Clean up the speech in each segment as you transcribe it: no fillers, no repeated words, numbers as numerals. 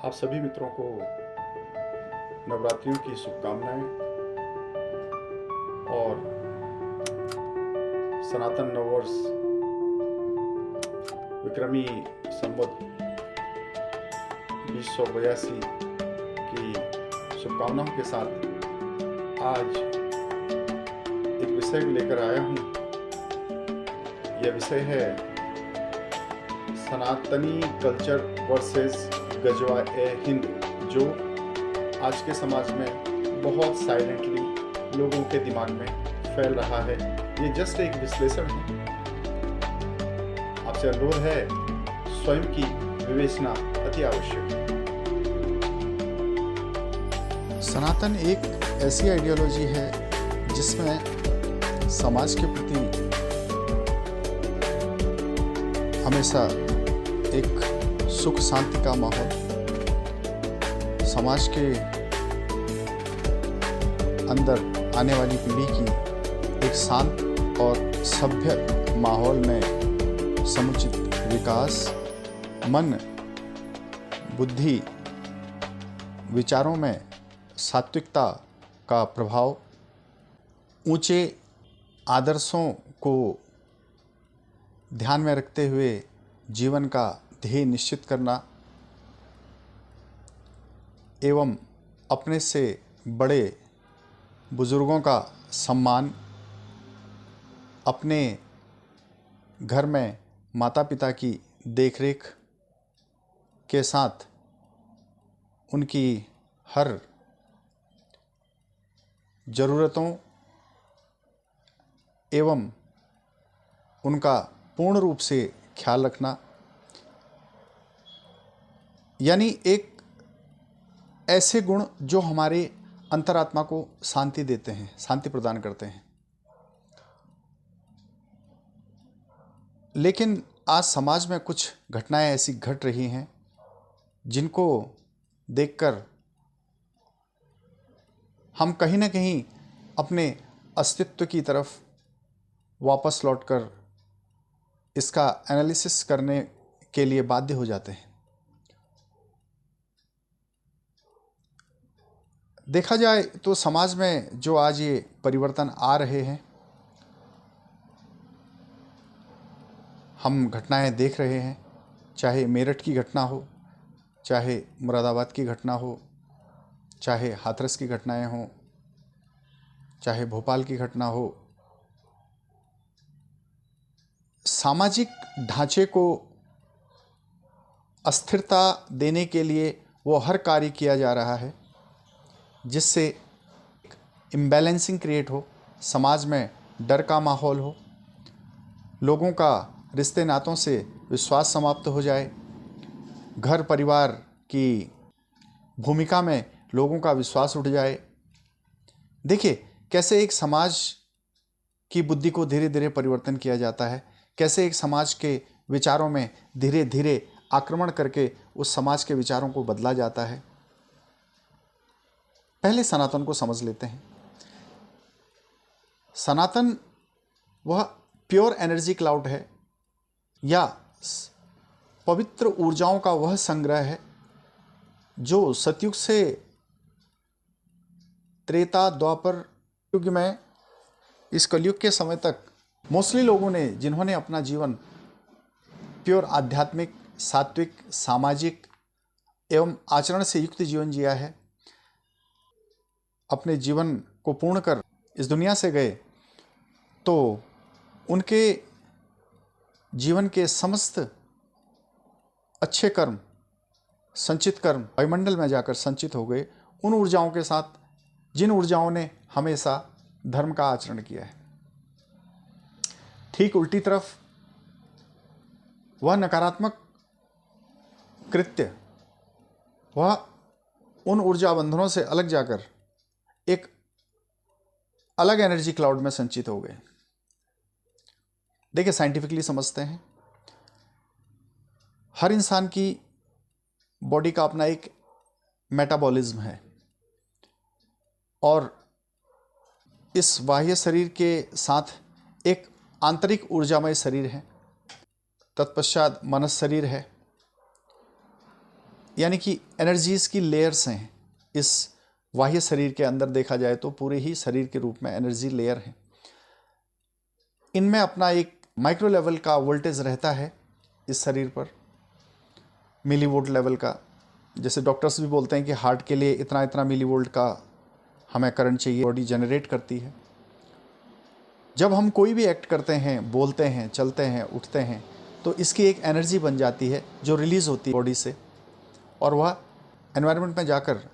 आप सभी मित्रों को नवरात्रियों की शुभकामनाएं और सनातन नववर्ष विक्रमी संवत 2082 की शुभकामनाओं के साथ आज एक विषय लेकर आया हूँ। यह विषय है सनातनी कल्चर वर्सेस गजवा ए हिंद, जो आज के समाज में बहुत साइलेंटली लोगों के दिमाग में फैल रहा है। ये जस्ट एक विश्लेषण है। आपसे अनुरोध है, स्वयं की विवेचना अति आवश्यक है। सनातन एक ऐसी आइडियोलॉजी है जिसमें समाज के प्रति हमेशा एक सुख शांति का माहौल, समाज के अंदर आने वाली पीढ़ी की एक शांत और सभ्य माहौल में समुचित विकास, मन, बुद्धि, विचारों में सात्विकता का प्रभाव, ऊंचे आदर्शों को ध्यान में रखते हुए जीवन का ध्येय निश्चित करना एवं अपने से बड़े बुजुर्गों का सम्मान, अपने घर में माता पिता की देखरेख के साथ उनकी हर ज़रूरतों एवं उनका पूर्ण रूप से ख्याल रखना, यानी एक ऐसे गुण जो हमारे अंतरात्मा को शांति देते हैं, शांति प्रदान करते हैं। लेकिन आज समाज में कुछ घटनाएं ऐसी घट रही हैं जिनको देखकर हम कहीं ना कहीं अपने अस्तित्व की तरफ वापस लौटकर इसका एनालिसिस करने के लिए बाध्य हो जाते हैं। देखा जाए तो समाज में जो आज ये परिवर्तन आ रहे हैं, हम घटनाएं देख रहे हैं, चाहे मेरठ की घटना हो, चाहे मुरादाबाद की घटना हो, चाहे हाथरस की घटनाएं हों, चाहे भोपाल की घटना हो। सामाजिक ढांचे को अस्थिरता देने के लिए वो हर कार्य किया जा रहा है जिससे इम्बैलेंसिंग क्रिएट हो, समाज में डर का माहौल हो, लोगों का रिश्ते नातों से विश्वास समाप्त हो जाए, घर परिवार की भूमिका में लोगों का विश्वास उठ जाए। देखिए कैसे एक समाज की बुद्धि को धीरे धीरे परिवर्तन किया जाता है, कैसे एक समाज के विचारों में धीरे धीरे आक्रमण करके उस समाज के विचारों को बदला जाता है। पहले सनातन को समझ लेते हैं। सनातन वह प्योर एनर्जी क्लाउड है या पवित्र ऊर्जाओं का वह संग्रह है जो सतयुग से त्रेता द्वापर युग में इस कलयुग के समय तक मोस्टली लोगों ने, जिन्होंने अपना जीवन प्योर आध्यात्मिक, सात्विक, सामाजिक एवं आचरण से युक्त जीवन जिया है, अपने जीवन को पूर्ण कर इस दुनिया से गए, तो उनके जीवन के समस्त अच्छे कर्म, संचित कर्म वायुमंडल में जाकर संचित हो गए उन ऊर्जाओं के साथ जिन ऊर्जाओं ने हमेशा धर्म का आचरण किया है। ठीक उल्टी तरफ वह नकारात्मक कृत्य, वह उन ऊर्जा बंधनों से अलग जाकर एक अलग एनर्जी क्लाउड में संचित हो गए। देखिए साइंटिफिकली समझते हैं, हर इंसान की बॉडी का अपना एक मेटाबॉलिज्म है और इस बाह्य शरीर के साथ एक आंतरिक ऊर्जामय शरीर है, तत्पश्चात मनस शरीर है। यानी कि एनर्जीज़ की लेयर्स हैं इस बाह्य शरीर के अंदर। देखा जाए तो पूरे ही शरीर के रूप में एनर्जी लेयर हैं। इनमें अपना एक माइक्रो लेवल का वोल्टेज रहता है इस शरीर पर, मिली वोल्ट लेवल का। जैसे डॉक्टर्स भी बोलते हैं कि हार्ट के लिए इतना इतना मिली वोल्ट का हमें करंट चाहिए, बॉडी जनरेट करती है। जब हम कोई भी एक्ट करते हैं, बोलते हैं, चलते हैं, उठते हैं, तो इसकी एक एनर्जी बन जाती है जो रिलीज़ होती है बॉडी से, और वह एनवायरनमेंट में जाकर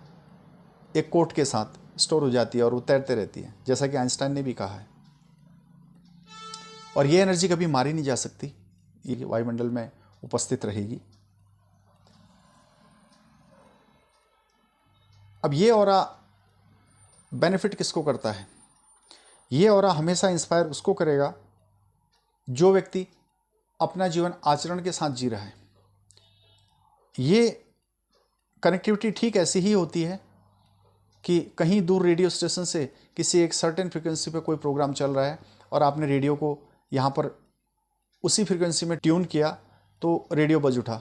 एक कोट के साथ स्टोर हो जाती है और वो तैरते रहती है, जैसा कि आइंस्टाइन ने भी कहा है। और ये एनर्जी कभी मारी नहीं जा सकती, ये वायुमंडल में उपस्थित रहेगी। अब ये ऑरा बेनिफिट किसको करता है? ये ऑरा हमेशा इंस्पायर उसको करेगा जो व्यक्ति अपना जीवन आचरण के साथ जी रहा है। ये कनेक्टिविटी ठीक ऐसी ही होती है कि कहीं दूर रेडियो स्टेशन से किसी एक सर्टेन फ्रिक्वेंसी पे कोई प्रोग्राम चल रहा है और आपने रेडियो को यहाँ पर उसी फ्रिक्वेंसी में ट्यून किया तो रेडियो बज उठा।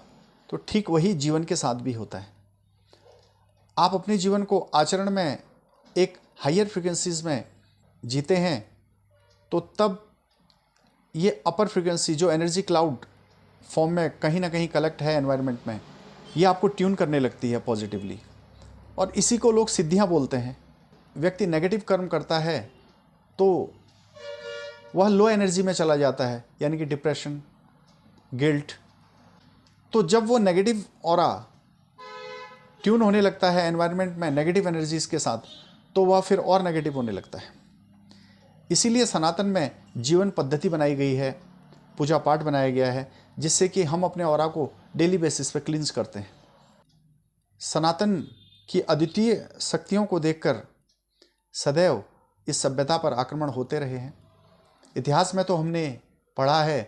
तो ठीक वही जीवन के साथ भी होता है। आप अपने जीवन को आचरण में एक हायर फ्रिक्वेंसीज में जीते हैं तो तब ये अपर फ्रिक्वेंसी जो एनर्जी क्लाउड फॉर्म में कहीं ना कहीं कलेक्ट है एनवायरनमेंट में, ये आपको ट्यून करने लगती है पॉजिटिवली, और इसी को लोग सिद्धियां बोलते हैं। व्यक्ति नेगेटिव कर्म करता है तो वह लो एनर्जी में चला जाता है, यानी कि डिप्रेशन, गिल्ट। तो जब वो नेगेटिव ऑरा ट्यून होने लगता है एनवायरनमेंट में नेगेटिव एनर्जीज के साथ, तो वह फिर और नेगेटिव होने लगता है। इसीलिए सनातन में जीवन पद्धति बनाई गई है, पूजा पाठ बनाया गया है, जिससे कि हम अपने ऑरा को डेली बेसिस पे क्लींस करते हैं। सनातन की अद्वितीय शक्तियों को देखकर सदैव इस सभ्यता पर आक्रमण होते रहे हैं। इतिहास में तो हमने पढ़ा है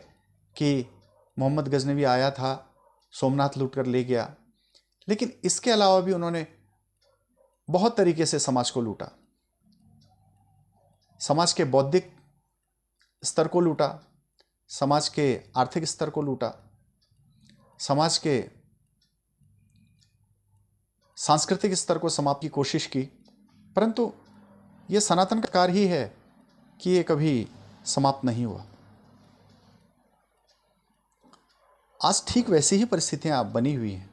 कि मोहम्मद गजनवी आया था, सोमनाथ लूट कर ले गया, लेकिन इसके अलावा भी उन्होंने बहुत तरीके से समाज को लूटा। समाज के बौद्धिक स्तर को लूटा, समाज के आर्थिक स्तर को लूटा, समाज के सांस्कृतिक स्तर को समाप्त की कोशिश की, परंतु यह सनातन का कार्य ही है कि ये कभी समाप्त नहीं हुआ। आज ठीक वैसी ही परिस्थितियां बनी हुई हैं।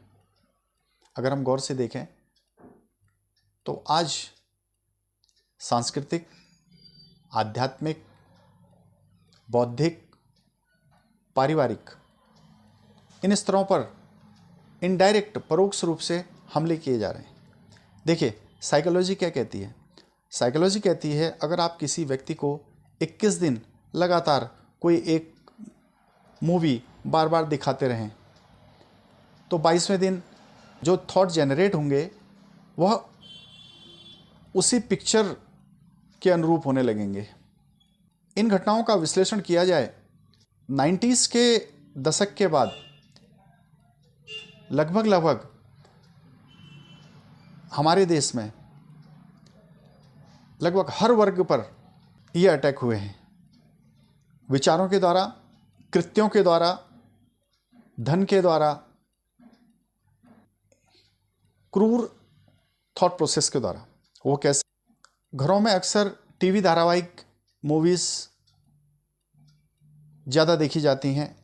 अगर हम गौर से देखें तो आज सांस्कृतिक, आध्यात्मिक, बौद्धिक, पारिवारिक, इन स्तरों पर इनडायरेक्ट, परोक्ष रूप से हमले किए जा रहे हैं। देखिए, साइकोलॉजी क्या कहती है? साइकोलॉजी कहती है अगर आप किसी व्यक्ति को 21 दिन लगातार कोई एक मूवी बार बार दिखाते रहें तो 22वें दिन जो थॉट जनरेट होंगे वह उसी पिक्चर के अनुरूप होने लगेंगे। इन घटनाओं का विश्लेषण किया जाए 90s के दशक के बाद लगभग हमारे देश में लगभग हर वर्ग पर ये अटैक हुए हैं। विचारों के द्वारा, कृत्यों के द्वारा, धन के द्वारा, क्रूर थॉट प्रोसेस के द्वारा। वो कैसे? घरों में अक्सर टीवी धारावाहिक, मूवीज़ ज़्यादा देखी जाती हैं।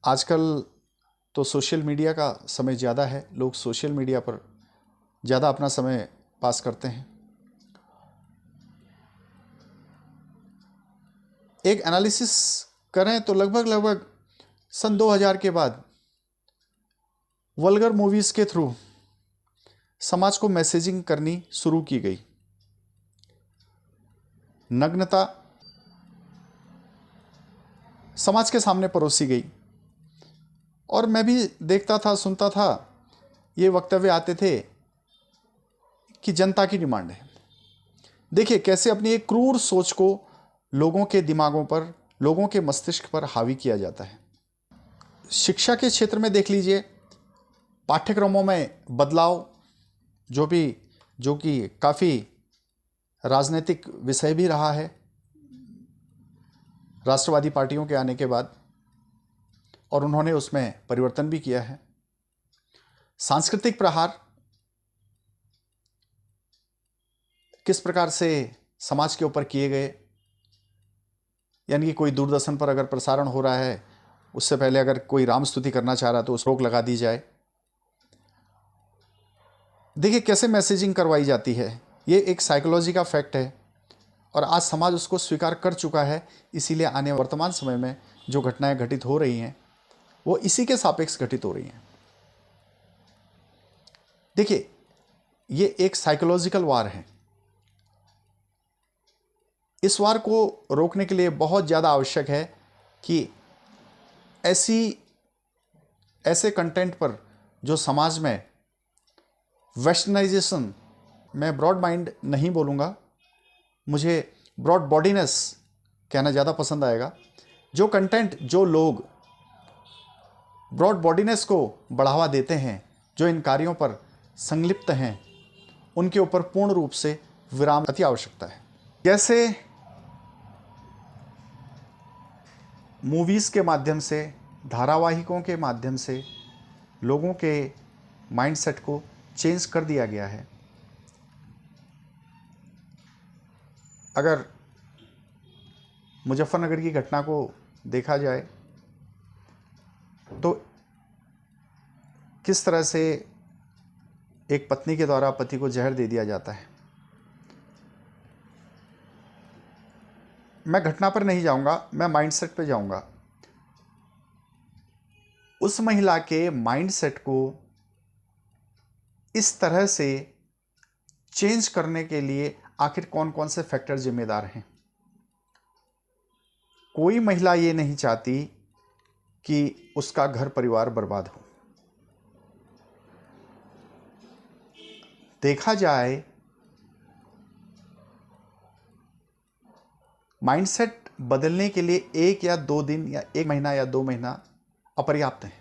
आजकल तो सोशल मीडिया का समय ज़्यादा है, लोग सोशल मीडिया पर ज़्यादा अपना समय पास करते हैं। एक एनालिसिस करें तो लगभग सन 2000 के बाद वल्गर मूवीज़ के थ्रू समाज को मैसेजिंग करनी शुरू की गई। नग्नता समाज के सामने परोसी गई, और मैं भी देखता था, सुनता था, ये वक्तव्य आते थे कि जनता की डिमांड है। देखिए कैसे अपनी एक क्रूर सोच को लोगों के दिमागों पर, लोगों के मस्तिष्क पर हावी किया जाता है। शिक्षा के क्षेत्र में देख लीजिए, पाठ्यक्रमों में बदलाव जो कि काफ़ी राजनीतिक विषय भी रहा है राष्ट्रवादी पार्टियों के आने के बाद, और उन्होंने उसमें परिवर्तन भी किया है। सांस्कृतिक प्रहार किस प्रकार से समाज के ऊपर किए गए, यानी कि कोई दूरदर्शन पर अगर प्रसारण हो रहा है, उससे पहले अगर कोई राम स्तुति करना चाह रहा है तो उस रोक लगा दी जाए। देखिए कैसे मैसेजिंग करवाई जाती है, ये एक साइकोलॉजी का फैक्ट है और आज समाज उसको स्वीकार कर चुका है। इसीलिए आने वर्तमान समय में जो घटनाएं घटित हो रही हैं वो इसी के सापेक्ष घटित हो रही हैं। देखिए ये एक साइकोलॉजिकल वार है। इस वार को रोकने के लिए बहुत ज़्यादा आवश्यक है कि ऐसे कंटेंट पर जो समाज में वेस्टर्नाइजेशन, मैं ब्रॉड माइंड नहीं बोलूँगा, मुझे ब्रॉड बॉडीनेस कहना ज़्यादा पसंद आएगा। जो कंटेंट, जो लोग ब्रॉड बॉडीनेस को बढ़ावा देते हैं, जो इन कार्यों पर संलिप्त हैं, उनके ऊपर पूर्ण रूप से विराम अति आवश्यकता है। जैसे मूवीज़ के माध्यम से, धारावाहिकों के माध्यम से लोगों के माइंडसेट को चेंज कर दिया गया है। अगर मुजफ्फरनगर की घटना को देखा जाए तो किस तरह से एक पत्नी के द्वारा पति को जहर दे दिया जाता है। मैं घटना पर नहीं जाऊंगा, मैं माइंडसेट पे जाऊंगा। उस महिला के माइंडसेट को इस तरह से चेंज करने के लिए आखिर कौन कौन से फैक्टर जिम्मेदार हैं। कोई महिला ये नहीं चाहती कि उसका घर परिवार बर्बाद हो। देखा जाए, माइंडसेट बदलने के लिए 1 या 2 दिन या 1 महीना या 2 महीना अपर्याप्त है।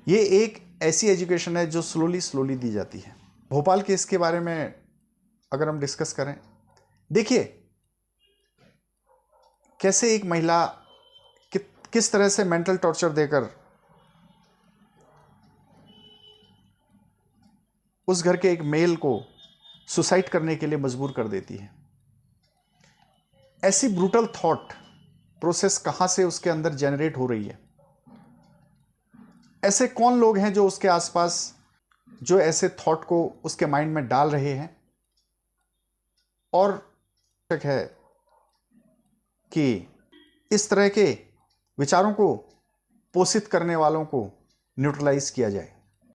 ये एक ऐसी एजुकेशन है जो स्लोली दी जाती है। भोपाल केस के बारे में अगर हम डिस्कस करें, देखिए कैसे एक महिला किस तरह से मेंटल टॉर्चर देकर उस घर के एक मेल को सुसाइड करने के लिए मजबूर कर देती है। ऐसी ब्रूटल थॉट प्रोसेस कहां से उसके अंदर जनरेट हो रही है। ऐसे कौन लोग हैं जो उसके आसपास जो ऐसे थॉट को उसके माइंड में डाल रहे हैं। और है कि इस तरह के विचारों को पोषित करने वालों को न्यूट्रलाइज किया जाए।